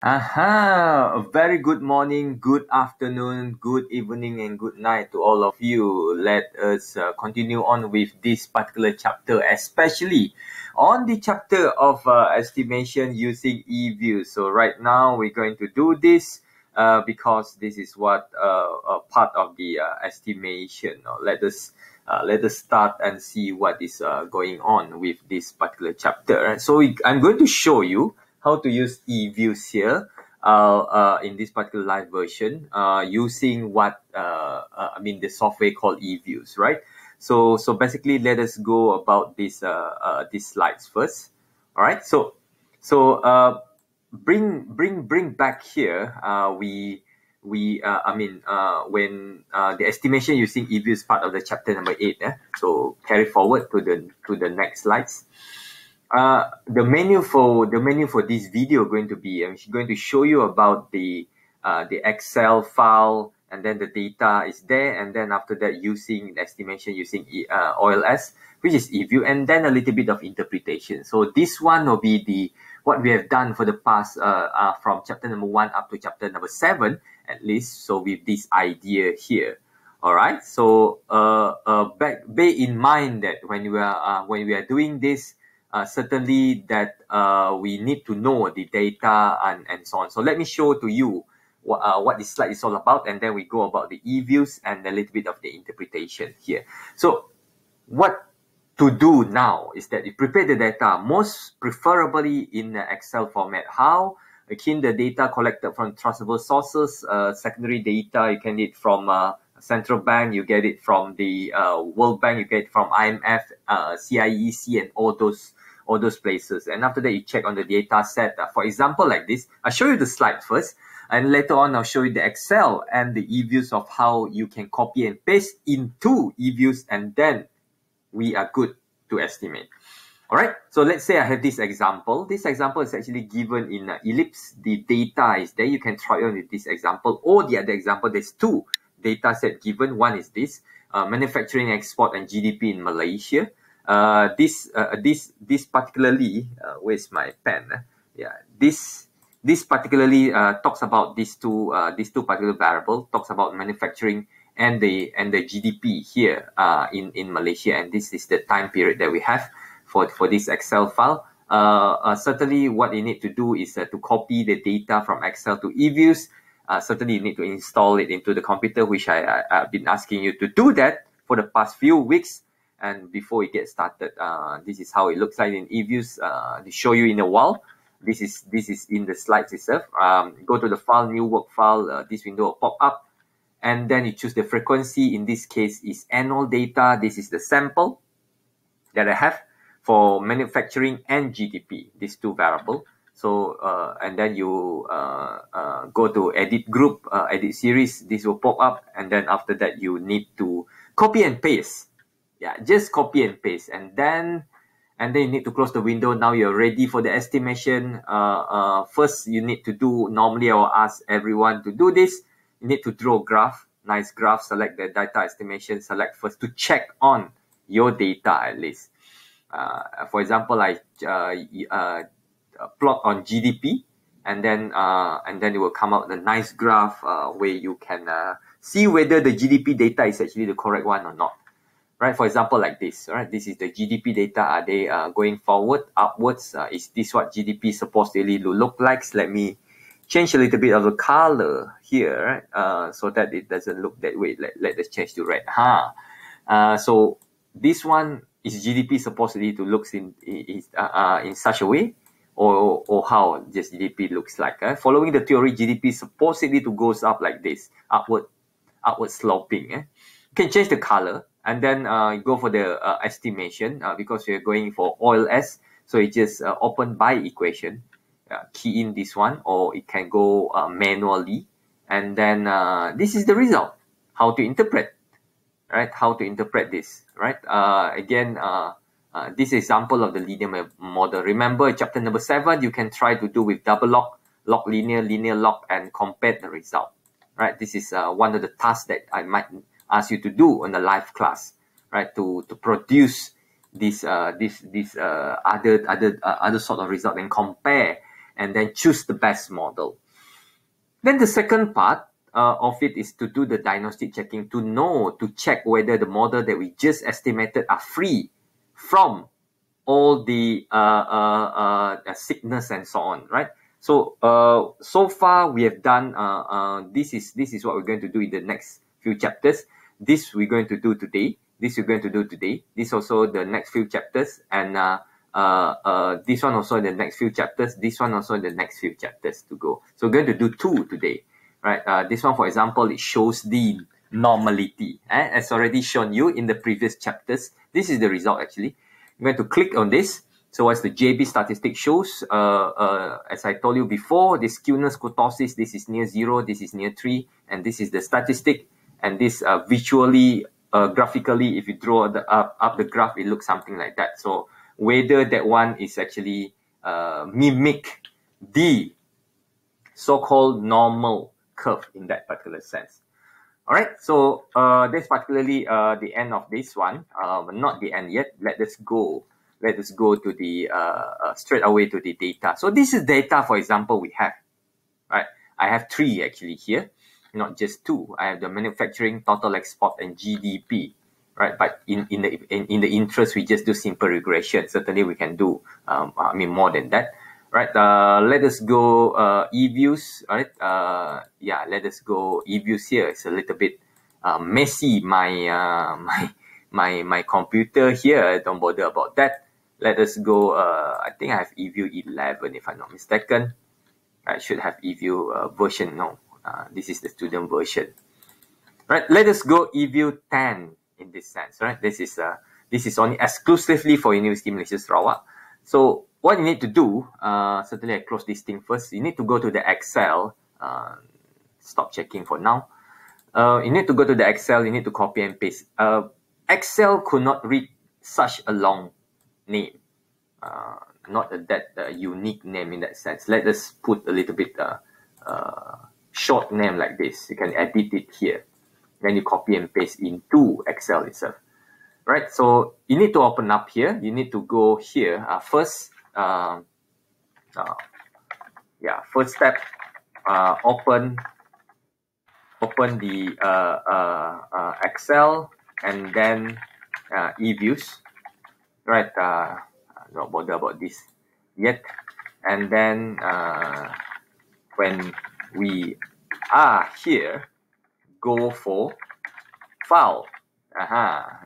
Aha! A very good morning, good afternoon, good evening, and good night to all of you. Let us continue on with this particular chapter, especially on the chapter of estimation using e-views. So right now we're going to do this because this is what part of the estimation. Let us start and see what is going on with this particular chapter. So I'm going to show you how to use e-views here in this particular live version using the software called e-views, right? So basically, let us go about these slides first. All right. So bring back here. When the estimation using e-views part of the chapter number 8. So carry forward to the next slides. The menu for this video going to be I'm going to show you about the Excel file, and then the data is there, and then after that using the estimation using OLS, which is eView, and then a little bit of interpretation. So this one will be what we have done for the past from chapter number 1 up to chapter number 7 at least. So with this idea here. All right. So bear in mind that when we are doing this, certainly that we need to know the data and so on. So let me show to you what this slide is all about, and then we go about the e-views and a little bit of the interpretation here. So what to do now is that you prepare the data, most preferably in the Excel format. How? Again, the data collected from trustable sources, secondary data, you can get it from Central Bank, you get it from the World Bank, you get it from IMF, CIEC, and all those places. And after that, you check on the data set. For example, like this, I'll show you the slide first, and later on, I'll show you the Excel and the e-views of how you can copy and paste into e-views, and then we are good to estimate. All right, so let's say I have this example. This example is actually given in ellipse. The data is there. You can try on with this example or the other example. There's two data set given. One is this manufacturing, export, and GDP in Malaysia. This particularly, where's my pen? This particularly talks about these two particular variable, talks about manufacturing and the GDP here in Malaysia, and this is the time period that we have for this Excel file. Certainly what you need to do is to copy the data from Excel to eViews. Certainly you need to install it into the computer, which I've been asking you to do that for the past few weeks. And before we get started, this is how it looks like in eViews. To show you in a while. This is in the slides itself. Go to the file, new work file. This window will pop up, and then you choose the frequency. In this case, is annual data. This is the sample that I have for manufacturing and GDP. These two variables. So and then you go to edit group, edit series. This will pop up, and then after that you need to copy and paste. Yeah, just copy and paste, and then you need to close the window. Now you're ready for the estimation. First, you need to do, normally I will ask everyone to do this. You need to draw a graph, nice graph, select the data estimation, select first to check on your data at least. For example, I plot on GDP, and then it will come out the nice graph where you can see whether the GDP data is actually the correct one or not. Right, for example, like this. Right, this is the GDP data. Are they going forward, upwards? Is this what GDP is supposed to really look like? So let me change a little bit of the color here, right? So that it doesn't look that way. Let us change to red. So this one is GDP supposedly to look in such a way, or how just GDP looks like. Following the theory, GDP supposedly to goes up like this, upward sloping. You can change the color. And then go for the estimation because we're going for OLS. So it just open by equation, key in this one, or it can go manually. And then this is the result. How to interpret, right? How to interpret this, right? Again, this example of the linear model. Remember, chapter number 7, you can try to do with double log linear log, and compare the result, right? This is one of the tasks that I might ask you to do on the live class, right? To produce this other sort of result and compare and then choose the best model. Then the second part of it is to do the diagnostic checking, to check whether the model that we just estimated are free from all the sickness and so on, right? So so far we have done this is what we're going to do in the next few chapters. This we're going to do today. This we're going to do today. This also the next few chapters, and this one also in the next few chapters. This one also in the next few chapters to go. So we're going to do 2 today, right? This one, for example, it shows the normality. As already shown you in the previous chapters. This is the result actually. I'm going to click on this. So as the JB statistic shows, as I told you before, this skewness kurtosis, this is near 0, this is near 3, and this is the statistic. And this visually, graphically, if you draw up the graph, it looks something like that. So whether that one is actually mimic the so-called normal curve in that particular sense. All right, so that's particularly the end of this one. Not the end yet. Let us go to the straight away to the data. So this is data, for example, we have, right? I have 3 actually here, not just 2. I have the manufacturing, total export, and GDP, right? But in the interest, we just do simple regression. Certainly, we can do more than that. Right, let us go eViews, right? Yeah, let us go eViews here. It's a little bit messy, my computer here. Don't bother about that. Let us go, I think I have eView 11 if I'm not mistaken. I should have eView version, no. This is the student version. Right, let us go eView 10 in this sense, right? This is only exclusively for University Malaysia Sarawak. So what you need to do, certainly I close this thing first. You need to go to the Excel. Stop checking for now. You need to go to the Excel. You need to copy and paste. Excel could not read such a long name. Not that unique name in that sense. Let us put a little bit short name like this. You can edit it here. Then you copy and paste into Excel itself. Right, so you need to open up here. You need to go here first. First step. Open the Excel and then eViews. Right, not bother about this yet. And then when we are here, go for File.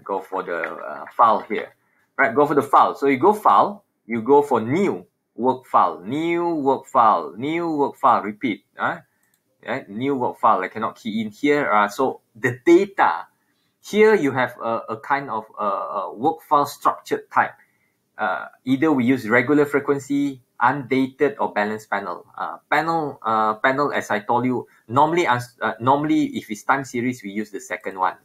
Go for the file here. Right, go for the file. So you go file, you go for new work file, new work file, new work file, repeat. Right, new work file. I cannot key in here. So the data, here you have a kind of work file structured type. Either we use regular frequency, undated, or balanced panel. Panel, as I told you, normally if it's time series, we use the second one,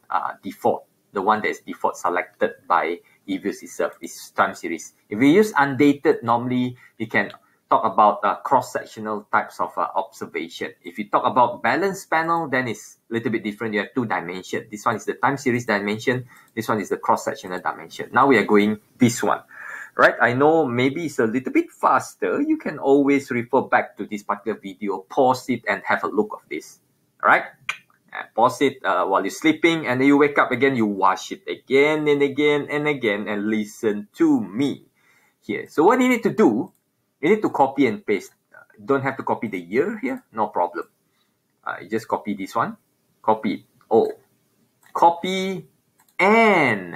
default. The one that is default selected by eViews itself is time series. If we use undated, normally you can talk about cross-sectional types of observation. If you talk about balanced panel, then it's a little bit different. You have 2 dimensions. This one is the time series dimension. This one is the cross-sectional dimension. Now we are going this one. Right, I know maybe it's a little bit faster. You can always refer back to this particular video, pause it, and have a look of this. All right, pause it while you're sleeping, and then you wake up again. You watch it again and again and again, and listen to me here. So what you need to do, you need to copy and paste. Don't have to copy the year here, no problem. You just copy this one, copy. Copy and.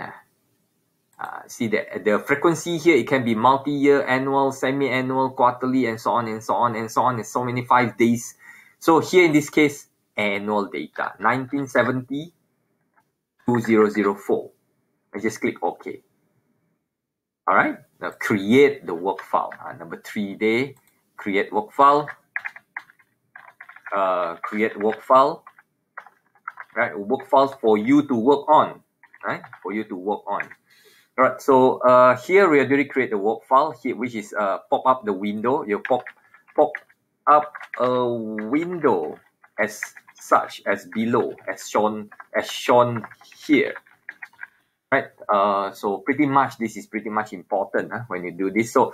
See the frequency here, it can be multi-year, annual, semi-annual, quarterly, and so on and so on and so on, and so many 5 days. So here in this case, annual data, 1970 2004. I just click OK. All right, now create the work file. Number 3 day, create work file. Create work file. Right, work files for you to work on. Right, for you to work on. Alright, so here we already create the work file here, which is pop up the window. You pop up a window as such as below, as shown here. right? So pretty much this is pretty much important when you do this. So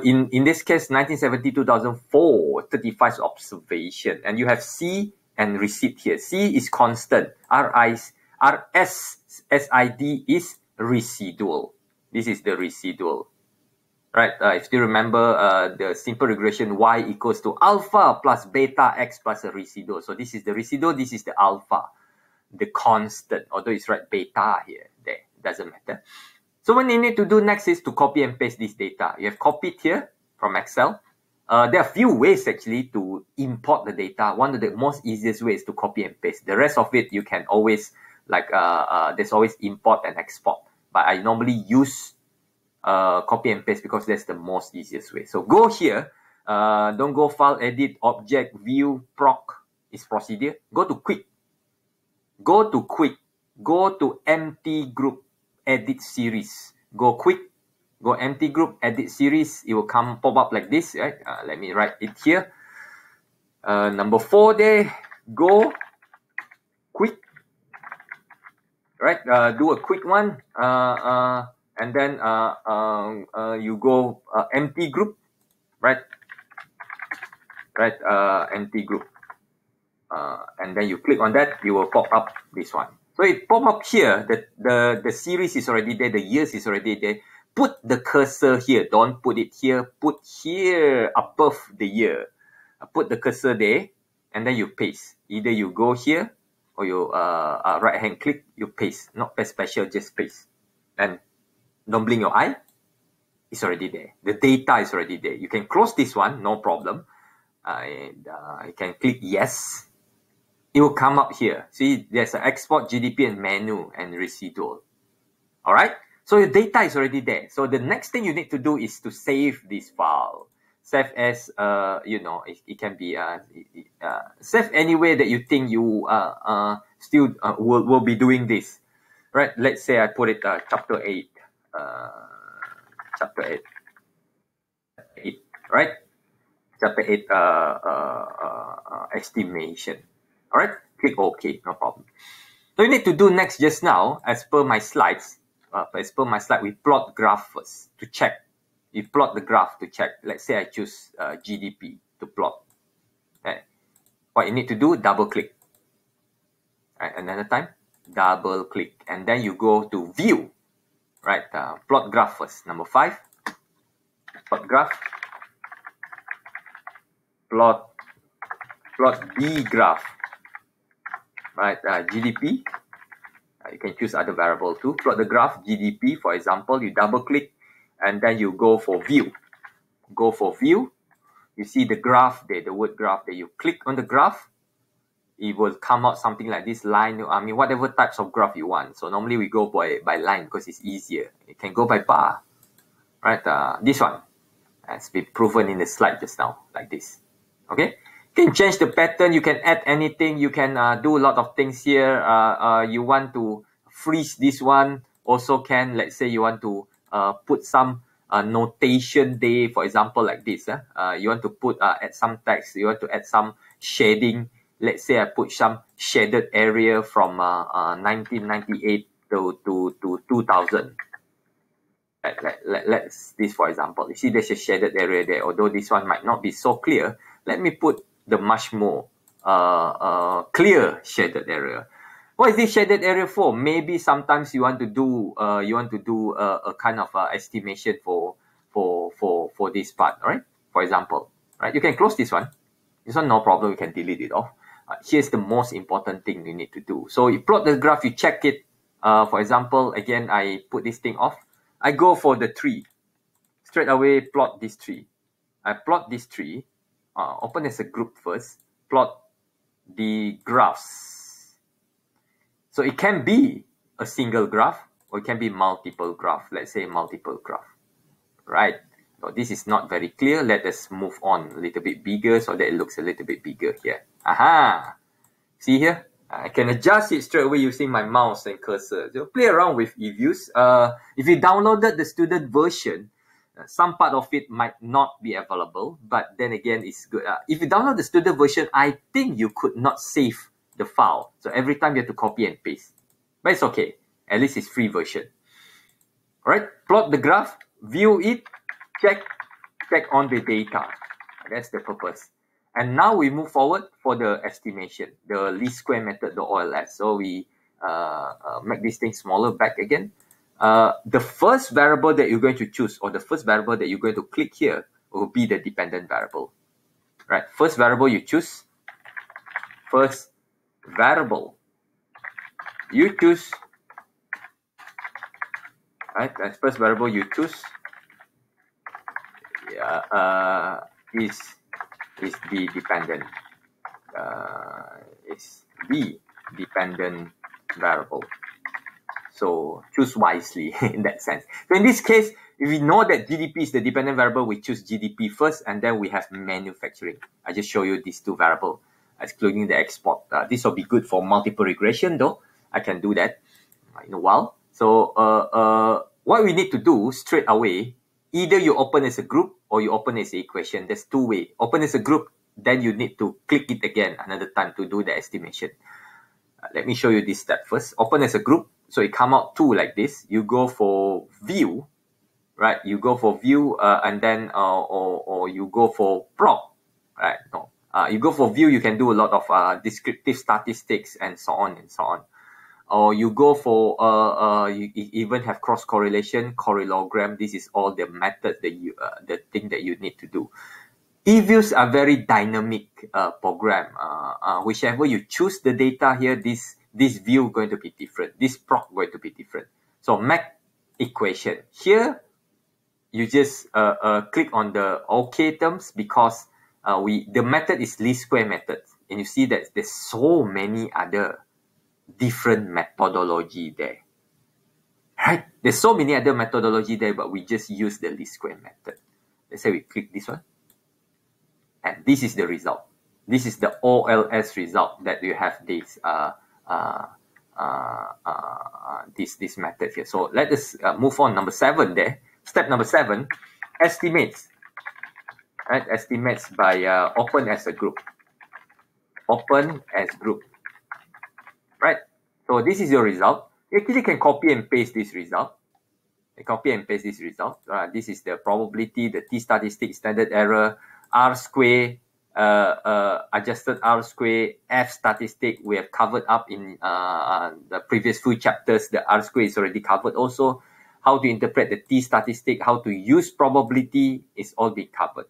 in this case, 1970, 2004, 35 is observation, and you have C and receipt here. C is constant. RSSID is residual. This is the residual. Right, if you remember the simple regression, y equals to alpha plus beta x plus a residual. So this is the residual, this is the alpha, the constant, although it's right beta here, there, doesn't matter. So what you need to do next is to copy and paste this data. You have copied here from Excel. There are a few ways actually to import the data. One of the most easiest ways is to copy and paste. The rest of it, you can always, like, there's always import and export. But I normally use copy and paste because that's the most easiest way. So go here, don't go file, edit, object, view, proc is procedure. Go to quick, go to empty group, edit series. Go quick, go empty group, edit series. It will pop up like this, right? Let me write it here. Number 4 there, go quick, right? Do a quick one. And then you go empty group, right? Empty group. And then you click on that, you will pop up this one. So it pop up here, the series is already there, the years is already there. Put the cursor here, don't put it here, put here above the year. Put the cursor there, and then you paste. Either you go here, or you right hand click, you paste. Not paste special, just paste. And don't blink your eye, it's already there. The data is already there. You can close this one, no problem. And you can click yes. It will come up here. See, there's an export, GDP, and menu, and residual. All right? So your data is already there. So the next thing you need to do is to save this file. Save as, you know, it can be, save anywhere that you think you still will be doing this. Right? Let's say I put it chapter 8. Chapter 8, right? Chapter 8 estimation. All right, click OK, no problem. So you need to do next just now, as per my slides. We plot graph first to check. You plot the graph to check. Let's say I choose GDP to plot. Okay. What you need to do, double click. Right, another time, double click, and then you go to view. Right, plot graph first. Number 5, plot graph. Plot B graph. Right, GDP. You can choose other variable too. Plot the graph GDP, for example. You double click, and then you go for view. Go for view. You see the graph there, the word graph there. You click on the graph. It will come out something like this line. I mean, whatever types of graph you want. So normally we go by line because it's easier. You can go by bar, right? This one has been proven in the slide just now, like this. Okay. You can change the pattern. You can add anything. You can do a lot of things here. You want to freeze this one, also can. Let's say you want to put some notation there, for example, like this. You want to put add some text. You want to add some shading. Let's say I put some shaded area from 1998 to 2000. Let's this for example. You see there's a shaded area there. Although this one might not be so clear, let me put the much more clear shaded area. What is this shaded area for? Maybe sometimes you want to do a kind of estimation for this part, right? For example, right? You can close this one. This one no problem. You can delete it off. Here's the most important thing you need to do. So you plot the graph, you check it. For example, again, I put this thing off. I go for the tree. Straight away, plot this tree. I plot this tree. Open as a group first. Plot the graphs. So it can be a single graph or it can be multiple graph. Let's say multiple graph. Right. So this is not very clear. Let us move on a little bit bigger so that it looks a little bit bigger here. Aha! See here? I can adjust it straight away using my mouse and cursor. So play around with eViews. If you downloaded the student version, some part of it might not be available, but then again, it's good. If you download the student version, I think you could not save the file. So every time you have to copy and paste. But it's okay. At least it's free version. All right, plot the graph, view it, check on the data. That's the purpose. And now we move forward for the estimation, the least square method, the OLS. So we make this thing smaller back again. The first variable that you're going to choose, or the first variable that you're going to click here, will be the dependent variable. Right, first variable you choose, first variable you choose, right, that first variable you choose is the dependent, is the dependent variable. So choose wisely in that sense. So in this case, if we know that GDP is the dependent variable, we choose GDP first, and then we have manufacturing. I just show you these two variables, excluding the export. This will be good for multiple regression, though. I can do that in a while. So what we need to do straight away, either you open as a group or you open as an equation. There's two ways. Open as a group, then you need to click it again another time to do the estimation. Let me show you this step first. Open as a group. So it come out two like this. You go for view, right? You go for view, and then or you go for prop, right? No, you go for view. You can do a lot of descriptive statistics and so on and so on. Or you go for you even have cross correlation, correlogram. This is all the method that you the thing that you need to do. E-views are very dynamic program. Whichever you choose the data here, this view going to be different. This prop going to be different. So make equation. Here, you just click on the OK terms because the method is least square method. And you see that there's so many other different methodology there. Right? There's so many other methodology there, but we just use the least square method. Let's say we click this one. And this is the result. This is the OLS result that you have this this method here. So let us move on. Number 7 there. Step number 7, estimates. Right? Estimates by open as a group. Open as group. Right? So this is your result. You actually can copy and paste this result. Copy and paste this result. This is the probability, the t-statistic, standard error, R square, adjusted R square, F statistic. We have covered up in the previous few chapters. The R square is already covered also. How to interpret the T statistic, how to use probability is all been covered.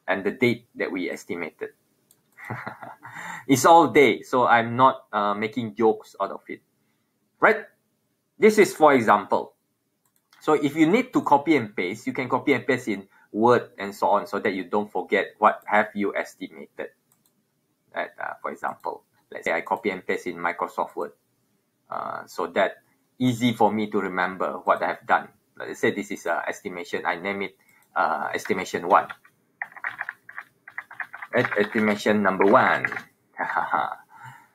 And the date that we estimated. It's all day, so I'm not making jokes out of it. Right? This is for example. So if you need to copy and paste, you can copy and paste in Word and so on, so that you don't forget what have you estimated. Right? For example, let's say I copy and paste in Microsoft Word, so that easy for me to remember what I have done. Let's say this is estimation. I name it estimation 1. Right? Estimation number 1.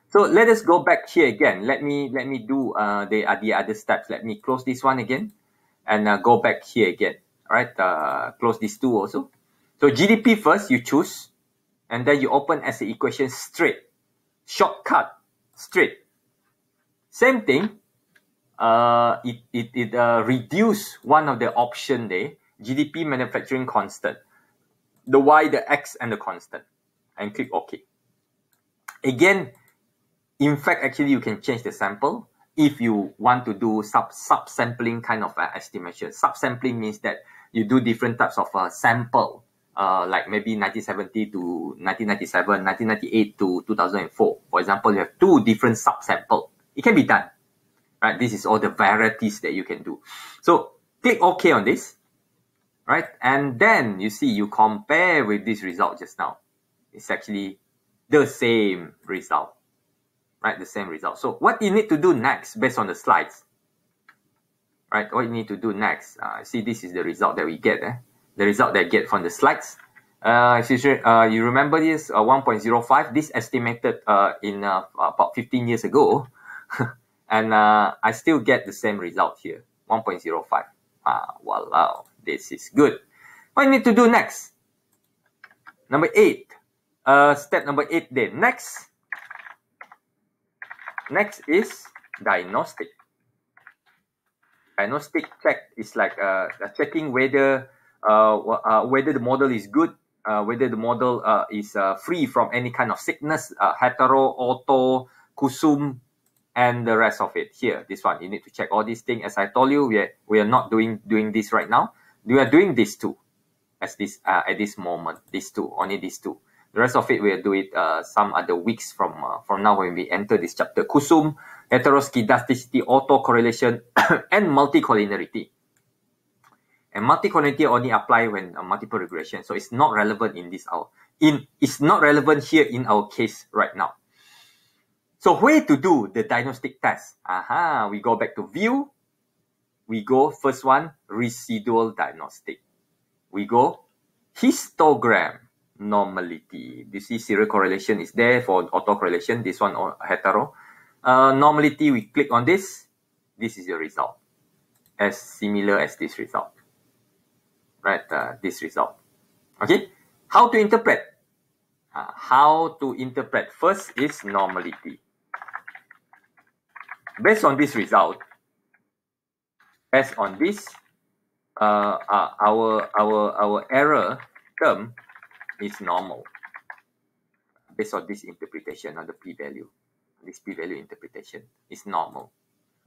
So let us go back here again. Let me do the other steps. Let me close this one again and go back here again. All right, close these two also. So GDP first, you choose, and then you open as an equation straight. Shortcut, straight. Same thing, it reduce one of the option there, GDP manufacturing constant. The Y, the X, and the constant. And click OK. Again, in fact, actually, you can change the sample if you want to do sub-sampling kind of estimation. Sub-sampling means that you do different types of sample, like maybe 1970 to 1997, 1998 to 2004. For example, you have 2 different sub-sample. It can be done. Right? This is all the varieties that you can do. So click OK on this. Right? And then you see, you compare with this result just now. It's actually the same result. Right? The same result. So what you need to do next based on the slides. Right, what you need to do next, see this is the result that we get, the result that I get from the slides. You remember this 1.05, this estimated in about 15 years ago, and I still get the same result here, 1.05. Wow, this is good. What you need to do next? Number 8, step number 8 then. Next is diagnostic. Diagnostic check is like checking whether the model is good, whether the model is free from any kind of sickness, hetero, auto, kusum, and the rest of it. Here, this one, you need to check all these things. As I told you, we are not doing this right now. We are doing these two at this moment. These two, only these two. The rest of it, we'll do it some other weeks from now when we enter this chapter. Kusum, heteroskedasticity, autocorrelation, and multicollinearity. And multicollinearity only apply when multiple regression. So it's not relevant in this it's not relevant here in our case right now. So where to do the diagnostic test? We go back to view. We go first one, residual diagnostic. We go histogram. Normality. You see serial correlation is there for autocorrelation. This one or hetero. Normality, we click on this. This is your result. As similar as this result. Right, this result. Okay, how to interpret? How to interpret? First is normality. Based on this result, based on this, our error term is normal based on this interpretation of the p-value. This p-value interpretation is normal,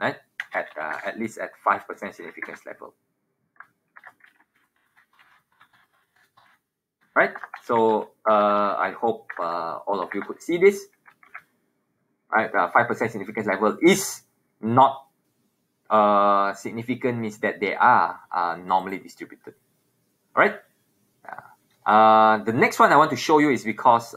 right? At least at 5% significance level, right? So I hope all of you could see this. Right, 5% significance level is not significant, means that they are normally distributed. All right. The next one I want to show you is because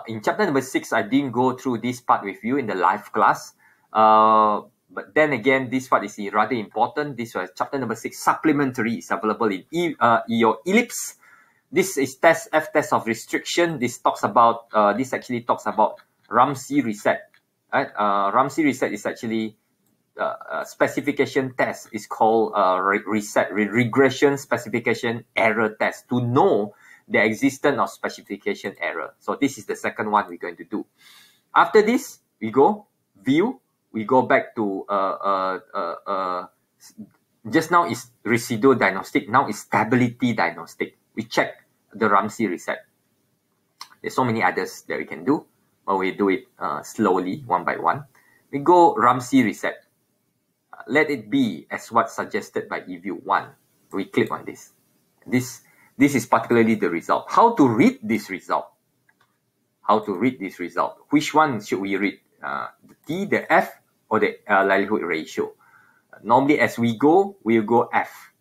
in chapter number 6, I didn't go through this part with you in the live class. But then again, this part is rather important. This was chapter number 6, supplementary, is available in your ellipse. This is F-test of restriction. This actually talks about Ramsey reset. Right? Ramsey reset is actually specification test is called regression specification error test to know the existence of specification error. So this is the second one we're going to do. After this, we go view. We go back to just now is residual diagnostic. Now is stability diagnostic. We check the Ramsey reset. There's so many others that we can do, but we do it slowly, one by one. We go Ramsey reset. Let it be as what suggested by eView 1. We click on this. This is particularly the result. How to read this result? How to read this result? Which one should we read? The T, the F, or the likelihood ratio? Normally, as we go, we'll go F.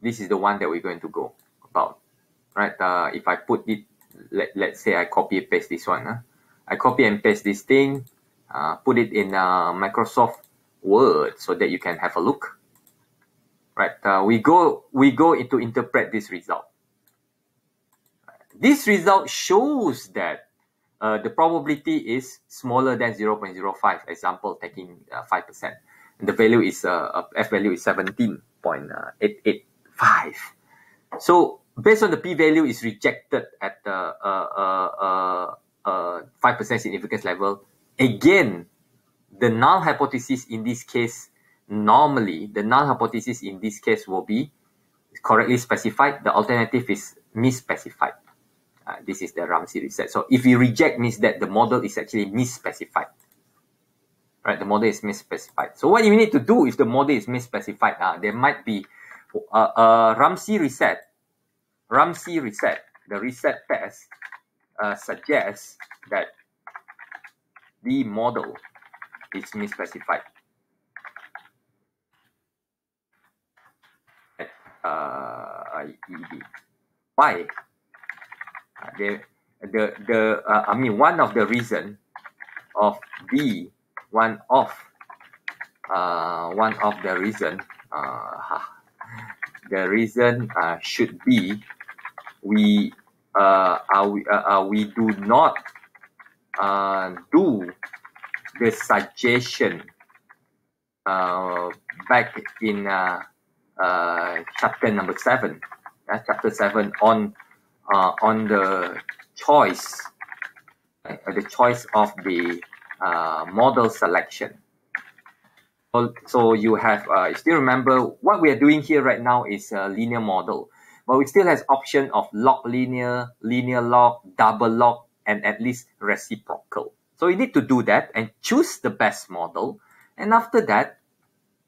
This is the one that we're going to go about. Right? If I put it, let's say I copy and paste this one. I copy and paste this thing, put it in Microsoft Word so that you can have a look. Right? We go into interpret this result. This result shows that the probability is smaller than 0.05. Example, taking 5%. And the value is F value is 17.885. So based on the p-value is rejected at the 5% significance level. Again, the null hypothesis in this case, normally the null hypothesis in this case will be correctly specified. The alternative is misspecified. This is the Ramsey reset. So if you reject, means that the model is actually misspecified. Right, the model is misspecified. So what you need to do if the model is misspecified, there might be Ramsey reset. Ramsey reset, the reset test suggests that the model is misspecified. Why? One of the reason of the reason should be we do not do the suggestion back in chapter number 7. Chapter 7 on the choice, the choice of the model selection. So you have, still remember what we are doing here right now is a linear model, but we still has option of log linear, linear log, double log, and at least reciprocal. So you need to do that and choose the best model. And after that,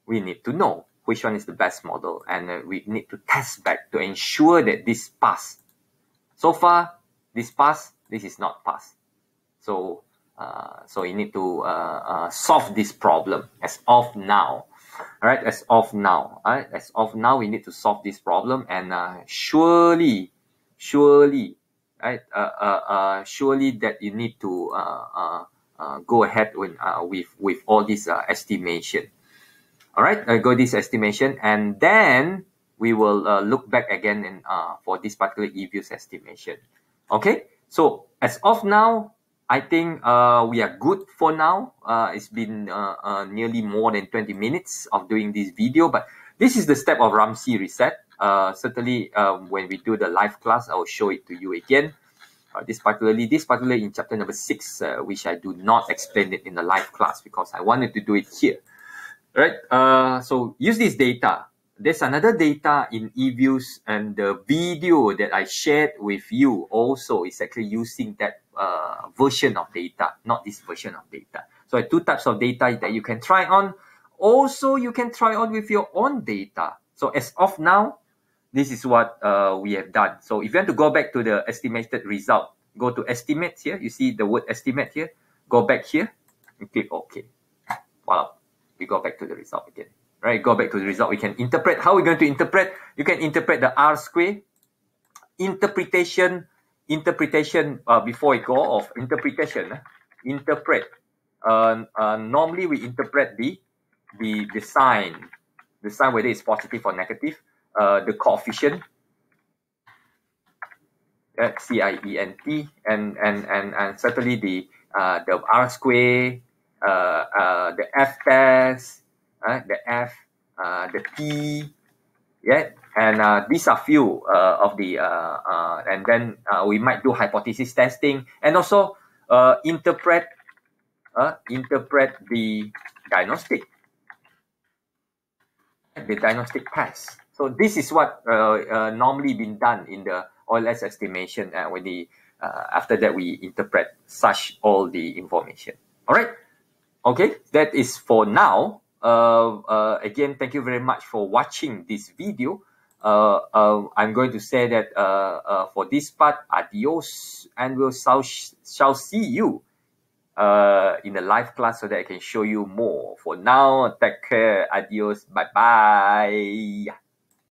we need to know which one is the best model, and we need to test back to ensure that this pass. So far, this pass, this is not pass. So you need to solve this problem as of now. All right, as of now, all right, as of now, we need to solve this problem, and surely, right, surely that you need to go ahead with all this estimation. All right, go this estimation, and then we will look back again and for this particular e-views estimation. Okay, so as of now, I think we are good for now. It's been nearly more than 20 minutes of doing this video, but this is the step of Ramsey reset. Certainly, when we do the live class, I will show it to you again. This particularly in chapter number 6, which I do not explain it in the live class because I wanted to do it here. Right, so use this data. There's another data in eViews, and the video that I shared with you also is actually using that version of data, not this version of data. So 2 types of data that you can try on. Also, you can try on with your own data. So as of now, this is what we have done. So if you want to go back to the estimated result, go to estimates here. You see the word estimate here. Go back here and click OK. Wow. We go back to the result again, right? Go back to the result. We can interpret. How are we going to interpret? You can interpret the R square. Interpretation, before I go off, interpretation, interpret. Normally we interpret the sign, whether it's positive or negative, the coefficient, CIENT, and certainly the R square, the F test, the F, the P, yeah, and these are few of the and then we might do hypothesis testing, and also interpret the diagnostic test. So this is what normally been done in the OLS estimation, when the after that we interpret such all the information. All right. Okay, that is for now. Again, thank you very much for watching this video. I'm going to say that for this part, adios, and we'll shall see you in the live class so that I can show you more. For now, take care, adios, bye-bye.